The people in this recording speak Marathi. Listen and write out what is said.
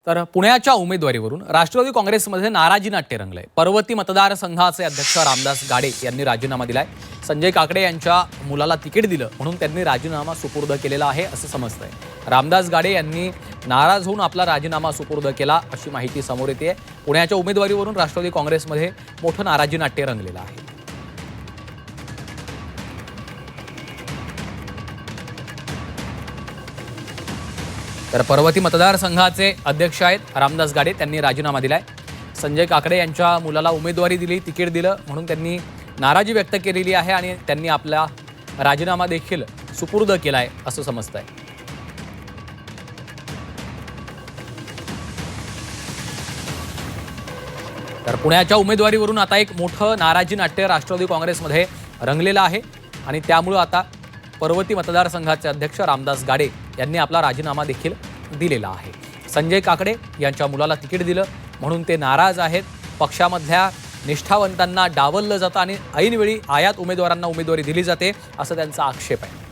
तर पुण्याच्या उमेदवारीवरून राष्ट्रवादी काँग्रेसमध्ये नाराजी नाट्य रंगलंय। पर्वती मतदारसंघाचे अध्यक्ष रामदास गाडे यांनी राजीनामा दिलाय। संजय काकडे यांच्या मुलाला तिकीट दिलं म्हणून त्यांनी राजीनामा सुपूर्द केलेला आहे असं समजतंय। रामदास गाडे यांनी नाराज होऊन आपला राजीनामा सुपूर्द केला अशी माहिती समोर येते। पुण्याच्या उमेदवारीवरून राष्ट्रवादी काँग्रेसमध्ये मोठं नाराजी नाट्य रंगलेलं आहे। तर पर्वती मतदारसंघाचे अध्यक्ष आहेत रामदास गाडे, त्यांनी राजीनामा दिलाय। संजय काकडे यांच्या मुलाला उमेदवारी दिली, तिकीट दिलं म्हणून त्यांनी नाराजी व्यक्त केलेली आहे आणि त्यांनी आपला राजीनामा देखील सुपूर्द केलाय असं समजतंय। तर पुण्याच्या उमेदवारीवरून आता एक मोठं नाराजी नाट्य राष्ट्रवादी काँग्रेसमध्ये रंगलेलं आहे आणि त्यामुळे आता पर्वती मतदारसंघाचे अध्यक्ष रामदास गाडे यांनी आपला राजीनामा देखील दिलेला आहे। संजय काकडे यांच्या मुलाला तिकीट दिलं म्हणून ते नाराज आहेत। पक्षामधल्या निष्ठावंतांना डावललं जातं आणि ऐनवेळी आयात उमेदवारांना उमेदवारी दिली जाते असं त्यांचा आक्षेप आहे।